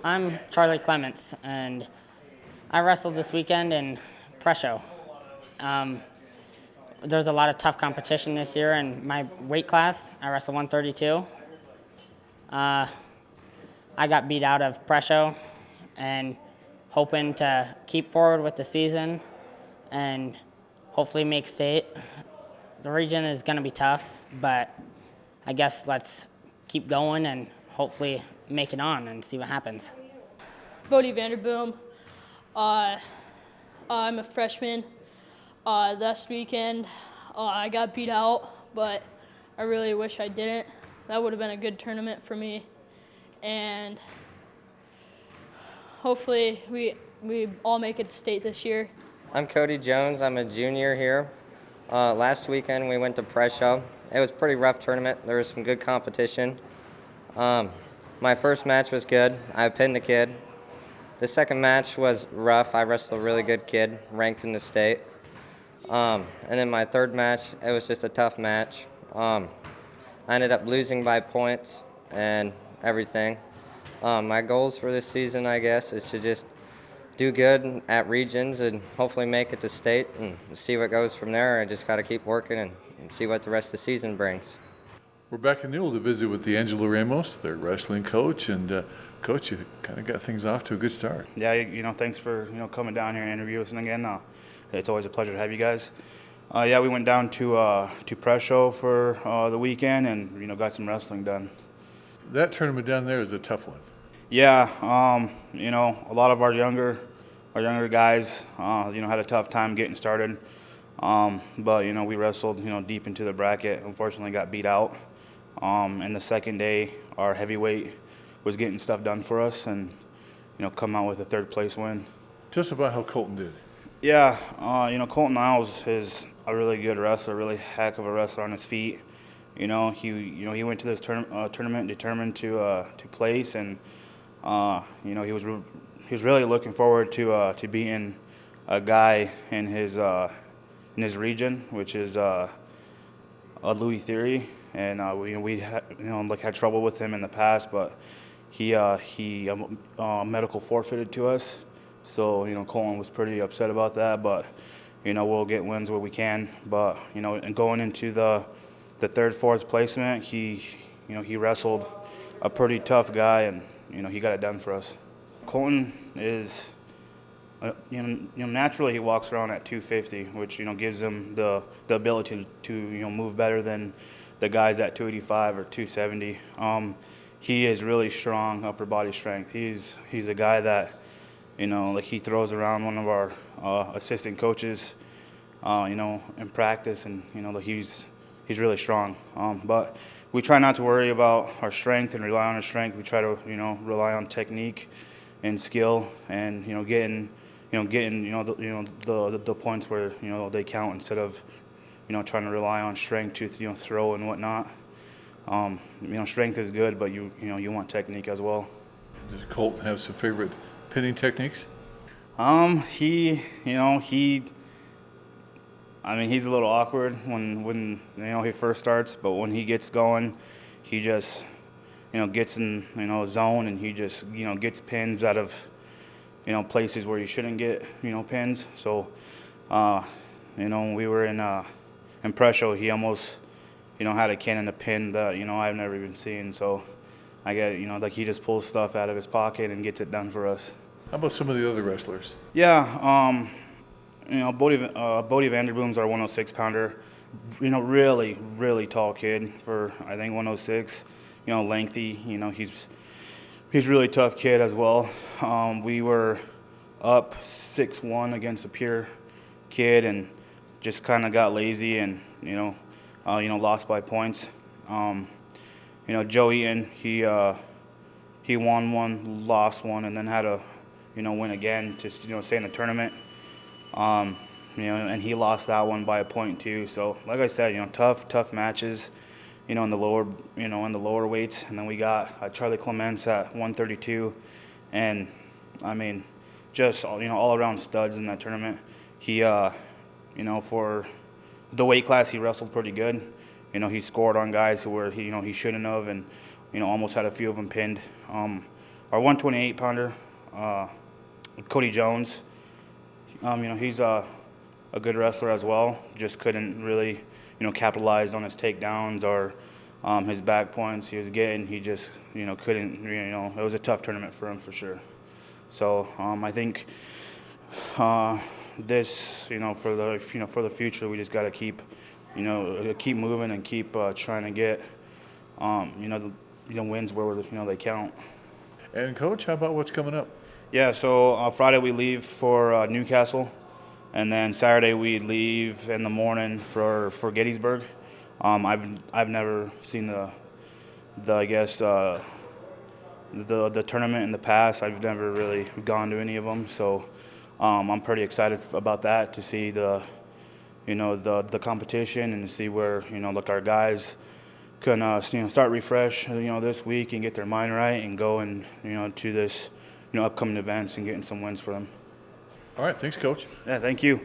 I'm Charlie Clements, and I wrestled this weekend in Presho. Um, there's a lot of tough competition this year in my weight class. I wrestle 132. I got beat out of Presho, and hoping to keep forward with the season and hopefully make state. The region is going to be tough, but I guess let's keep going and hopefully make it on and see what happens. Bodie VanDerBoom. Uh, I'm a freshman. Last weekend, I got beat out, but I really wish I didn't. That would have been a good tournament for me. And hopefully we all make it to state this year. I'm Cody Jones. I'm a junior here. Last weekend we went to Presho. It was a pretty rough tournament. There was some good competition. My first match was good. I pinned a kid. The second match was rough. I wrestled a really good kid, ranked in the state. And then my third match, it was just a tough match. I ended up losing by points and everything. My goals for this season, I guess, is to just do good at regions and hopefully make it to state and see what goes from there. I just got to keep working and see what the rest of the season brings. We're back in Newell to visit with Dangelo Ramos, their wrestling coach. And Coach, you kind of got things off to a good start. Yeah, thanks for coming down here and interviewing us again. It's always a pleasure to have you guys. We went down to Presho for the weekend and got some wrestling done. That tournament down there is a tough one. Yeah, a lot of our younger guys, had a tough time getting started. But we wrestled, deep into the bracket. Unfortunately, got beat out. And the second day, our heavyweight was getting stuff done for us, and come out with a third place win. Just about how Colton did. Yeah, Colton Niles is a really good wrestler, really heck of a wrestler on his feet. He went to this tournament determined to place, and he was really looking forward to beating a guy in his region, which is Louis Theory, and we had trouble with him in the past, but he medical forfeited to us, so Colton was pretty upset about that, but we'll get wins where we can, but and going into the third, fourth placement, he wrestled a pretty tough guy, and he got it done for us. Colton is, naturally he walks around at 250, which gives him the ability to move better than the guys at 285 or 270. He is really strong upper body strength. He's a guy that he throws around one of our assistant coaches, in practice, and he's really strong. But we try not to worry about our strength and rely on our strength. We try to rely on technique and skill, and getting the points where they count instead of trying to rely on strength to throw and whatnot. Strength is good, but you want technique as well. Does Colton have some favorite pinning techniques? He's a little awkward when he first starts, but when he gets going, he just gets in zone, and he just gets pins out of places where you shouldn't get pins. So when we were in Presho, he almost had a cannon to pin that I've never even seen. So I get he just pulls stuff out of his pocket and gets it done for us. How about some of the other wrestlers? Yeah, Bodie VanDerBoom's our 106-pounder. Really, really tall kid for, I think, 106. Lengthy. He's a really tough kid as well. We were up 6-1 against a pure kid and just kind of got lazy and lost by points. Joe Eaton, he won one, lost one, and then had to win again to stay in the tournament. And he lost that one by a point too. So like I said, tough matches, in the lower weights. And then we got Charlie Clements at 132, and just all around studs in that tournament. He for the weight class, he wrestled pretty good. He scored on guys who were he shouldn't have, and almost had a few of them pinned. our 128 pounder, Cody Jones. He's a good wrestler as well. Just couldn't really, capitalize on his takedowns or his back points he was getting. He just, couldn't. It was a tough tournament for him for sure. So I think this, for the future, we just got to keep, keep moving and keep trying to get, wins where they count. And Coach, how about what's coming up? Yeah, so Friday we leave for Newcastle, and then Saturday we leave in the morning for Gettysburg. I've never seen the tournament in the past. I've never really gone to any of them, so I'm pretty excited about that, to see the competition and to see where our guys can start refresh this week and get their mind right and go and to this upcoming events and getting some wins for them. All right, thanks, Coach. Yeah, thank you.